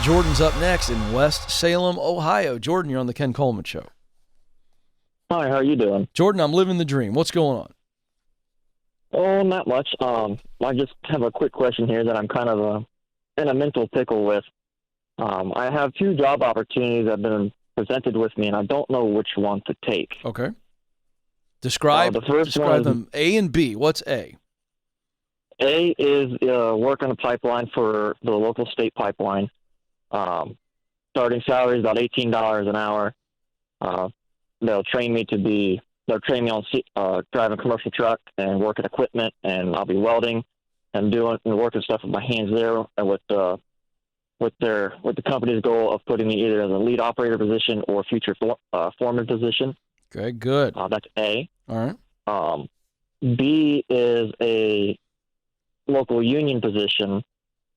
Jordan's up next in West Salem, Ohio. Jordan, you're on the Ken Coleman Show. Hi, how are you doing? Jordan, I'm living the dream. What's going on? Oh, not much. I just have a quick question here that I'm kind of in a mental pickle with. I have 2 job opportunities that have been presented with me, and I don't know which one to take. Okay. Describe them. A and B. What's A? A is work on a pipeline for the local state pipeline. Starting salary is about $18 an hour. They'll train me on driving a commercial truck and working equipment, and I'll be welding and working stuff with my hands there, and with the company's goal of putting me either in the lead operator position or future foreman position. Okay, good. That's A. All right. B is a local union position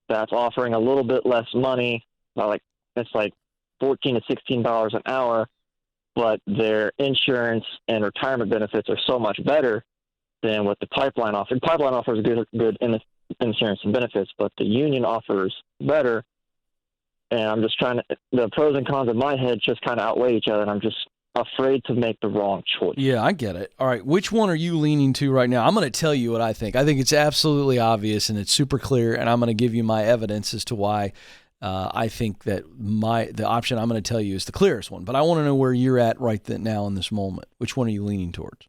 that's offering a little bit less money. It's like $14 to $16 an hour, but their insurance and retirement benefits are so much better than what the pipeline offers. The pipeline offers good insurance and benefits, but the union offers better. And I'm just the pros and cons in my head just kind of outweigh each other, and I'm just afraid to make the wrong choice. Yeah, I get it. All right, which one are you leaning to right now? I'm going to tell you what I think. I think it's absolutely obvious and it's super clear, and I'm going to give you my evidence as to why I think that the option I'm going to tell you is the clearest one. But I want to know where you're at right now in this moment. Which one are you leaning towards?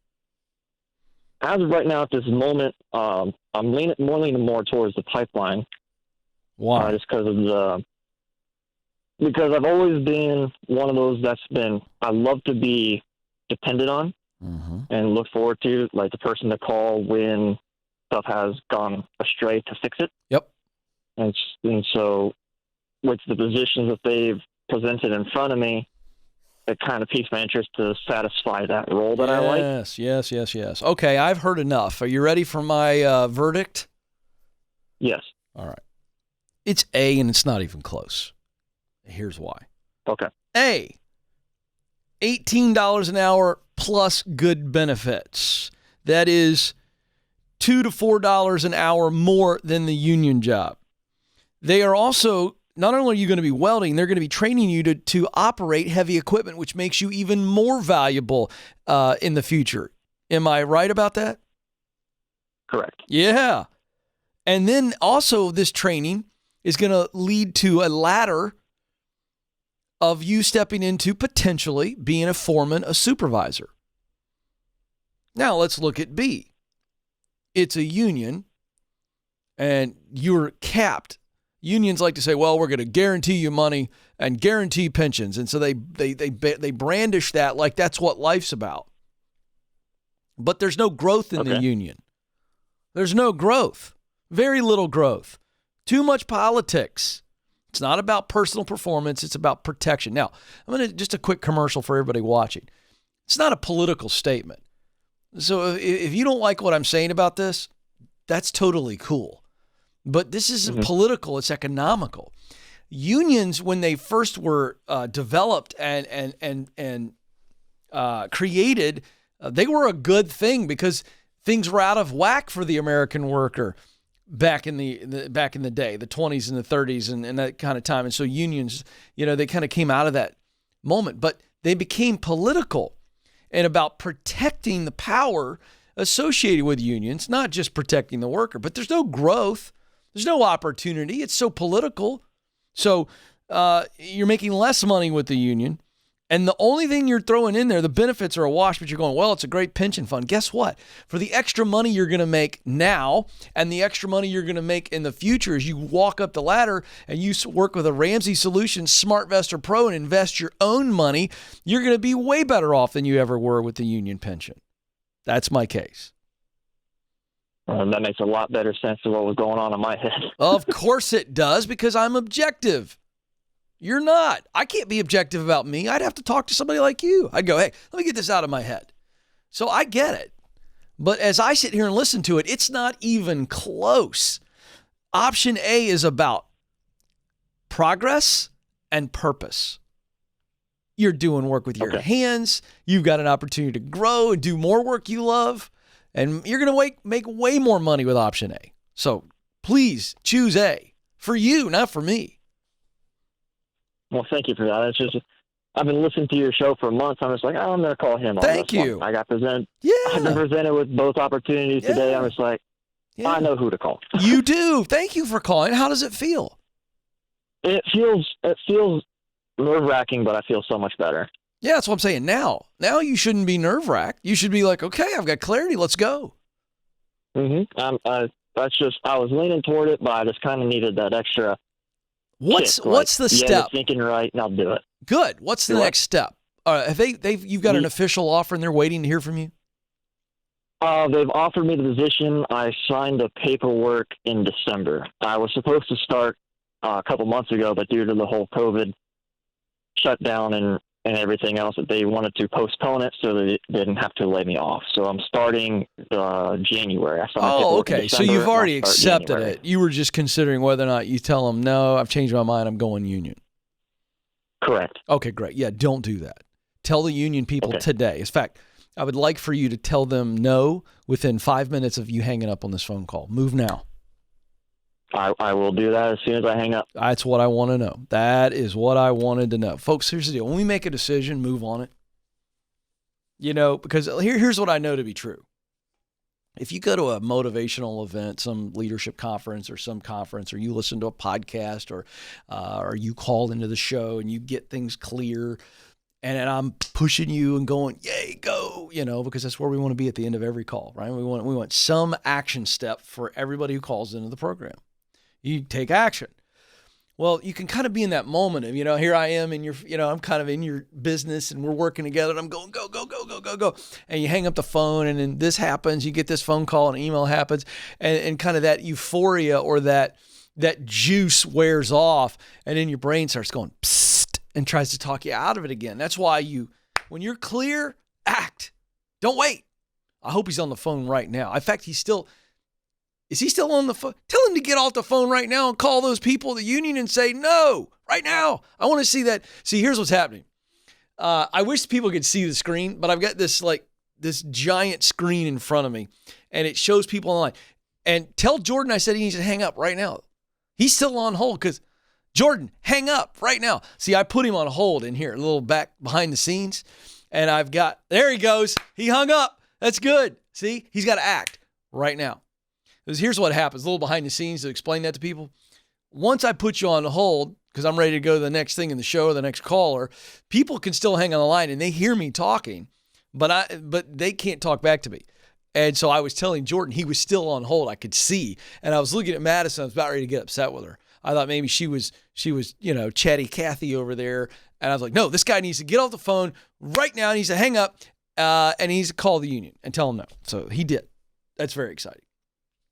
As of right now, at this moment, I'm leaning more towards the pipeline. Why? Just because I've always been one of those I love to be depended on and look forward to, like, the person to call when stuff has gone astray to fix it. Yep. And so with the positions that they've presented in front of me, it kind of piques my interest to satisfy that role that I like. Yes. Okay, I've heard enough. Are you ready for my verdict? Yes. All right. It's A, and it's not even close. Here's why. Okay. A, $18 an hour plus good benefits. That is $2 to $4 an hour more than the union job. They are also, not only are you going to be welding, they're going to be training you to operate heavy equipment, which makes you even more valuable in the future. Am I right about that? Correct. Yeah. And then also this training is going to lead to a ladder of you stepping into potentially being a foreman, a supervisor. Now let's look at B. It's a union, and you're capped. Unions like to say, well, we're going to guarantee you money and guarantee pensions. And so they brandish that like that's what life's about. But there's no growth in the union. There's no growth. Very little growth. Too much politics. It's not about personal performance. It's about protection. Now, just a quick commercial for everybody watching. It's not a political statement. So if you don't like what I'm saying about this, that's totally cool. But this isn't political. It's economical. Unions, when they first were developed and created, they were a good thing because things were out of whack for the American worker back in the day, the 20s and the 30s and that kind of time. And so unions, they kind of came out of that moment, but they became political and about protecting the power associated with unions, not just protecting the worker. But there's no growth. There's no opportunity. It's so political. So you're making less money with the union. And the only thing you're throwing in there, the benefits are a wash, but you're going, well, it's a great pension fund. Guess what? For the extra money you're going to make now and the extra money you're going to make in the future as you walk up the ladder and you work with a Ramsey Solutions SmartVestor Pro and invest your own money, you're going to be way better off than you ever were with the union pension. That's my case. That makes a lot better sense than what was going on in my head. Of course it does, because I'm objective. You're not. I can't be objective about me. I'd have to talk to somebody like you. I'd go, hey, let me get this out of my head. So I get it. But as I sit here and listen to it, it's not even close. Option A is about progress and purpose. You're doing work with your hands. You've got an opportunity to grow and do more work you love. And you're going to make way more money with option A. So please choose A. For you, not for me. Well, thank you for that. It's just I've been listening to your show for months. I'm just like, oh, I'm going to call him on Thank this you. one. I've been Yeah. presented with both opportunities today. I'm just like, Yeah. I know who to call. You do. Thank you for calling. How does it feel? It feels nerve-wracking, but I feel so much better. Yeah, that's what I'm saying. Now you shouldn't be nerve-wracked. You should be like, okay, I've got clarity. Let's go. Mm-hmm. I was leaning toward it, but I just kind of needed that extra. What's the step? Yeah, thinking right, and I'll do it. Good. What's the next step? You've got an official offer and they're waiting to hear from you? They've offered me the position. I signed the paperwork in December. I was supposed to start a couple months ago, but due to the whole COVID shutdown and everything else, that they wanted to postpone it so that they didn't have to lay me off. So I'm starting January. Okay. So you've already accepted it. You were just considering whether or not you tell them, no, I've changed my mind, I'm going union. Correct. Okay, great. Yeah, don't do that. Tell the union people today. In fact, I would like for you to tell them no within 5 minutes of you hanging up on this phone call. Move now. I will do that as soon as I hang up. That's what I want to know. That is what I wanted to know. Folks, here's the deal. When we make a decision, move on it. Because here's what I know to be true. If you go to a motivational event, some leadership conference or some conference, or you listen to a podcast or you call into the show and you get things clear, and I'm pushing you and going, yay, go, because that's where we want to be at the end of every call, right? We want some action step for everybody who calls into the program. You take action. Well, you can kind of be in that moment of, here I am in I'm kind of in your business and we're working together and I'm going, go, go, go, go, go, go. And you hang up the phone and then this happens, you get this phone call and an email happens and kind of that euphoria or that juice wears off and then your brain starts going, psst, and tries to talk you out of it again. That's why when you're clear, act. Don't wait. I hope he's on the phone right now. In fact, is he still on the phone? Tell him to get off the phone right now and call those people at the union and say, no, right now. I want to see that. See, here's what's happening. I wish people could see the screen, but I've got this giant screen in front of me and it shows people online. And tell Jordan I said he needs to hang up right now. He's still on hold because Jordan, hang up right now. See, I put him on hold in here, a little back behind the scenes. And there he goes. He hung up. That's good. See, he's got to act right now. Because here's what happens, a little behind the scenes to explain that to people. Once I put you on hold, because I'm ready to go to the next thing in the show or the next caller, people can still hang on the line and they hear me talking, but they can't talk back to me. And so I was telling Jordan he was still on hold. I could see. And I was looking at Madison. I was about ready to get upset with her. I thought maybe she was chatty Cathy over there. And I was like, no, this guy needs to get off the phone right now. He needs to hang up and he needs to call the union and tell them no. So he did. That's very exciting.